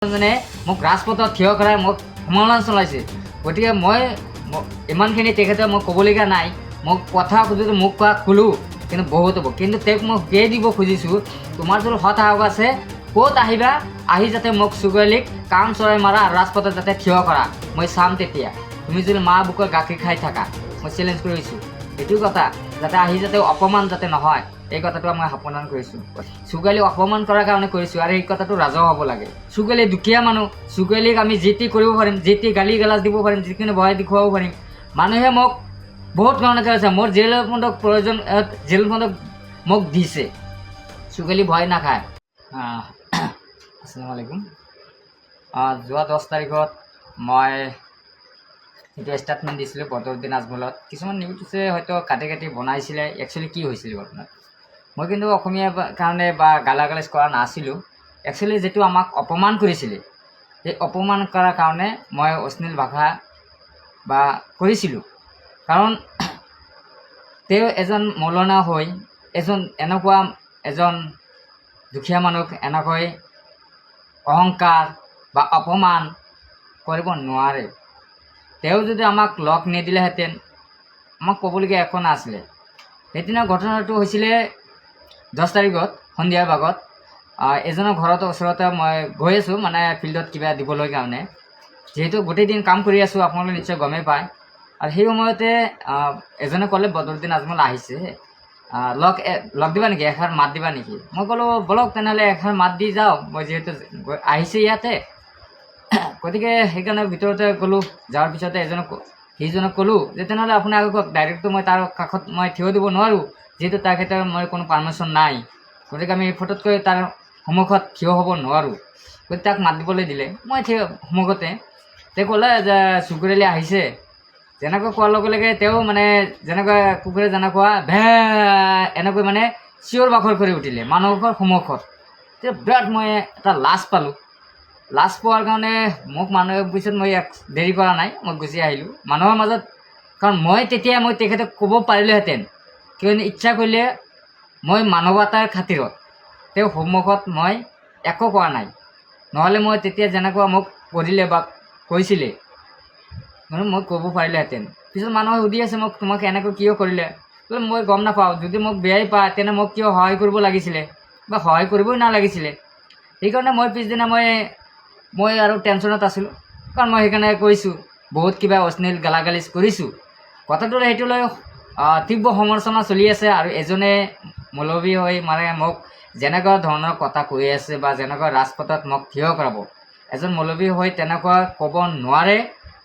মানে মোক ৰাজপথত থিয় কৰাই মোক সমালোচনা চলাইছে। গতিকে মই ইমানখিনি তেখেতে মই ক'বলগীয়া নাই। মোক কথা খুজোঁতে মোক কোৱা ক'লোঁ, কিন্তু বহুত হ'ব। কিন্তু তেওঁক মই সুকিয়াই দিব খুজিছোঁ, তোমাৰ যদি সৎ সাহস আছে ক'ত আহিবা, আহি যাতে মোক চুগুৱালীক কাণ চৰাই মাৰা আৰু ৰাজপথত যাতে থিয় কৰা, মই চাম তেতিয়া। তুমি যদি মা বুকৰ গাখীৰ খাই থাকা, মই চেলেঞ্জ কৰিছোঁ। এইটো কথা যাতে আহি যাতে অপমান যাতে নহয়, এই কথাটো মই সাৱধান কৰিছোঁ। চুগুৱালীক অপমান কৰাৰ কাৰণে কৰিছোঁ, আৰু এই কথাটো ৰাজহ হ'ব লাগে। চুগুৱালী দুখীয়া মানুহ, চুগুৱালীক আমি যি টি কৰিব পাৰিম, যি টি গালি গালাজ দিব পাৰিম, যিখিনি ভয় দেখুৱাব পাৰিম। মানুহে মোক বহুত কাৰণে কৈছে, মোৰ জেল বন্ধক প্ৰয়োজন, জেল বন্ধক মোক দিছে। চুগুৱালী ভয় নাখায়। আসসালামু আলাইকুম। যোৱা 10 তাৰিখত মই এইটো ষ্টেটমেণ্ট দিছিলোঁ বদৰুদ্দিন আজমলত। কিছুমান নিউজে হয়তো কাটি কাটি বনাইছিলে, একচুৱেলি কি হৈছিল ঘটনাত। মই কিন্তু অসমীয়াৰ কাৰণে বা গালাগালাজ কৰা নাছিলোঁ। একচুৱেলি যিটো আমাক অপমান কৰিছিলে, সেই অপমান কৰাৰ কাৰণে মই অশ্লীল ভাষা বা কৰিছিলোঁ। কাৰণ তেওঁ এজন মৌলানা হৈ এনেকুৱা এজন দুখীয়া মানুহক এনেকৈ অহংকাৰ বা অপমান কৰিব নোৱাৰে। তেওঁ যদি আমাক লগ নিদিলেহেঁতেন, আমাক ক'বলগীয়া একো নাছিলে। সেইদিনা ঘটনাটো হৈছিলে 10 তাৰিখত সন্ধিয়াৰ ভাগত। এজনৰ ঘৰত ওচৰতে মই গৈ আছোঁ, মানে ফিল্ডত কিবা দিবলৈ কাৰণে। যিহেতু গোটেই দিন কাম কৰি আছোঁ, আপোনালোকে নিশ্চয় গমেই পায়। আৰু সেই সময়তে এজনে ক'লে বদৰুদ্দিন আজমল আহিছে, লগ দিবা নেকি, এষাৰ মাত দিবা নেকি? মই ক'লোঁ ব'লক তেনেহ'লে এষাৰ মাত দি যাওঁ, মই যিহেতু আহিছে ইয়াতে। গতিকে সেইকাৰণে ভিতৰতে গ'লোঁ। যোৱাৰ পিছতে সেইজনক ক'লোঁ যে তেনেহ'লে আপুনি আগত ডাইৰেক্টটো মই তাৰ কাষত মই থিয় দিব নোৱাৰোঁ, যিহেতু তাৰ ক্ষেত্ৰত মই কোনো পাৰ্মিশ্যন নাই। গতিকে আমি ফটতকৈ তাৰ সন্মুখত থিয় হ'ব নোৱাৰোঁ। গতিকে তাক মাত দিবলৈ দিলে, মই সন্মুখতে। তেওঁ ক'লে যে চুগুৱালী আহিছে। যেনেকৈ কোৱাৰ লগে লগে তেওঁ মানে যেনেকৈ কুকুৰে যেনেকুৱা এনেকৈ মানে চিঞৰ বাখৰ কৰি উঠিলে মানুহৰ সন্মুখত। তেতিয়া বিৰাট মই এটা লাজ পালোঁ। লাজ পোৱাৰ কাৰণে মোক মানুহে পিছত মই দেৰি কৰা নাই, মই গুচি আহিলোঁ মানুহৰ মাজত। কাৰণ মই তেখেতক ক'ব পাৰিলোহেঁতেন, কিয়নো ইচ্ছা কৰিলে মই মানৱতাৰ খাতিৰত তেওঁ সন্মুখত মই একো কোৱা নাই। নহ'লে মই তেতিয়া যেনেকুৱা মোক কৰিলে বা কৈছিলে, মই ক'ব পাৰিলোহেঁতেন। পিছত মানুহে সুধি আছে মোক, তোমাক এনেকৈ কিয় কৰিলে? মই গম নাপাওঁ। যদি মোক বেয়াই পায় তেনে মোক কিয় সহায় কৰিব লাগিছিলে বা সহায় কৰিবই নালাগিছিলে। সেইকাৰণে মই পিছদিনা মই আৰু টেনশ্যনত আছিলোঁ। কাৰণ মই সেইকাৰণে কৈছোঁ, বহুত কিবা অশ্লীল গালাগালিজ কৰিছোঁ। কথাটো সেইটো লৈ তীব্ৰ সমালোচনা চলি আছে। আৰু এজনে মৌলবী হৈ মানে মোক যেনেকুৱা ধৰণৰ কথা কৈ আছে বা যেনেকুৱা ৰাজপথত মোক থিয় কৰাব, এজন মৌলবী হৈ তেনেকুৱা ক'ব নোৱাৰে।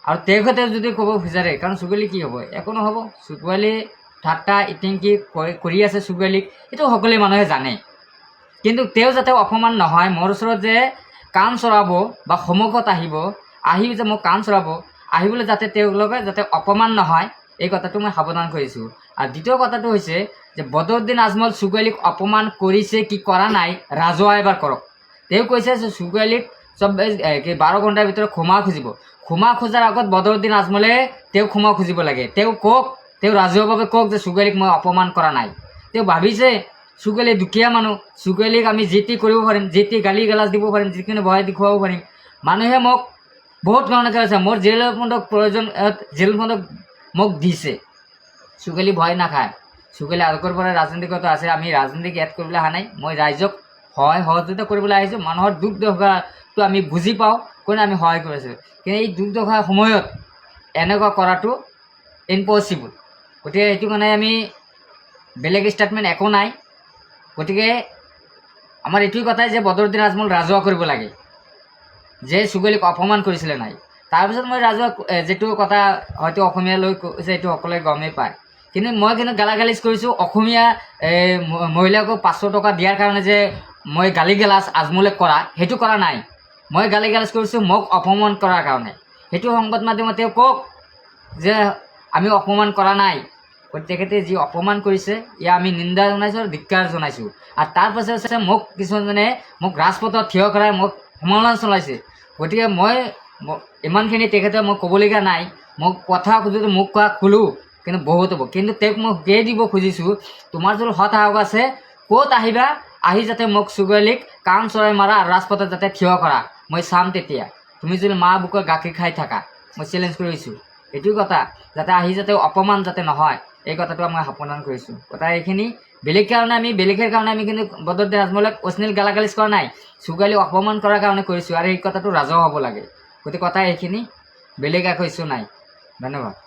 আৰু তেখেতে যদি ক'ব বিচাৰে, কাৰণ চুগুৱালী কি হ'ব? একো নহ'ব। চুগুৱালী ঠাট্টা ইটিংকি কৰি আছে চুগুৱালীক, সেইটো সকলোৱে মানুহে জানে। কিন্তু তেওঁ যাতে অপমান নহয়, মোৰ ওচৰত যে কাণ চৰাব বা সন্মুখত আহি যে মোক কাণ চৰাব, আহিবলৈ যাতে তেওঁলোকে যাতে অপমান নহয়, এই কথাটো মই সাৱধান কৰিছোঁ। আৰু দ্বিতীয় কথাটো হৈছে যে বদৰুদ্দিন আজমল চুগুৱালীক অপমান কৰিছে কি কৰা নাই, ৰাজহুৱা এবাৰ কৰক। তেওঁ কৈছে যে চুগুৱালীক 12 ঘণ্টাৰ ভিতৰত ক্ষমা খুজিব। ক্ষমা খোজাৰ আগত বদৰুদ্দিন আজমলে তেওঁক ক্ষমা খুজিব লাগে। তেওঁ কওক, তেওঁ ৰাজহুৱাভাৱে কওক যে চুগুৱালীক মই অপমান কৰা নাই। তেওঁ ভাবিছে চুগুৱালী দুখীয়া মানুহ, চুগুৱালীক আমি যি টি কৰিব পাৰিম, যি টি গালি গালাজ দিব পাৰিম, যিখিনি ভয় দেখুৱাব পাৰিম। মানুহে মোক বহুত কাৰণে কৈছে, মোৰ জেল বন্ধক মোক দিছে। চুগুৱালী ভয় নাখায়। চুগুৱালী আগৰ পৰা ৰাজনীতিগত আছে। আমি ৰাজনীতিক এড কৰিবলৈ অহা নাই। মই ৰাইজক সহায় সহযোগিতা কৰিবলৈ আহিছোঁ। মানুহৰ দুখ দশাটো আমি বুজি পাওঁ, কাৰণে আমি সহায় কৰিছোঁ। কিন্তু এই দুখ দশাৰ সময়ত এনেকুৱা কৰাটো ইম্পচিবল। গতিকে সেইটো কাৰণে আমি বেলেগ ষ্টেটমেণ্ট একো নাই। গতিকে আমাৰ এইটোৱে কথাই যে বদৰুদ্দিন আজমল ৰাজহুৱা কৰিব লাগে যে চুগুৱালীক অপমান কৰিছিলে নাই। তাৰপিছত মই ৰাজহুৱা যিটো কথা হয়তো অসমীয়ালৈ কৈছে, এইটো সকলোৱে গমেই পায়। কিন্তু মই গালাগালিজ কৰিছোঁ অসমীয়া মহিলাকক 500 টকা দিয়াৰ কাৰণে যে মই গালি গালাজ আজমলে কৰা, সেইটো কৰা নাই। মই গালি গালাজ কৰিছোঁ মোক অপমান কৰাৰ কাৰণে। সেইটো সংবাদ মাধ্যমতে কওক যে আমি অপমান কৰা নাই। তেখেতে যি অপমান কৰিছে, ইয়াৰ আমি নিন্দা জনাইছোঁ আৰু ধিক্কাৰ জনাইছোঁ। আৰু তাৰপাছত মোক কিছুমানে মোক ৰাজপথত থিয় কৰাই মোক সমালোচনা চলাইছে। গতিকে মই ইমানখিনি তেখেতে মই ক'বলগীয়া নাই। মোক কথা খুজোঁতে মোক কোৱা ক'লোঁ, কিন্তু বহুত হ'ব। কিন্তু তেওঁক মই সুকিয়াই দিব খুজিছোঁ, তোমাৰ যদি সৎ সাহস আছে ক'ত আহিবা, আহি যাতে মোক চুগুৱালীক কাণ চৰাই মাৰা আৰু ৰাজপথত যাতে থিয় কৰা মই চাম তেতিয়া তুমি যদি মা বুকৰ গাখীৰ খাই থাকা মই চেলেঞ্জ কৰিছোঁ এইটো কথা যাতে আহি যাতে অপমান যাতে নহয় এই কথাটো মই সাৱধান কৰিছোঁ কথা এইখিনি বেলেগ কাৰণে আমি বেলেগেৰ কাৰণে আমি কিন্তু বদৰুদ্দিন আজমলক অশ্লীল গালাগালিজ কৰা নাই চুগালি অপমান কৰাৰ কাৰণে কৰিছোঁ আৰু এই কথাটো ৰাজহ হ'ব লাগে গতিকে কথা এইখিনি বেলেগ একো ইছ্যু নাই ধন্যবাদ।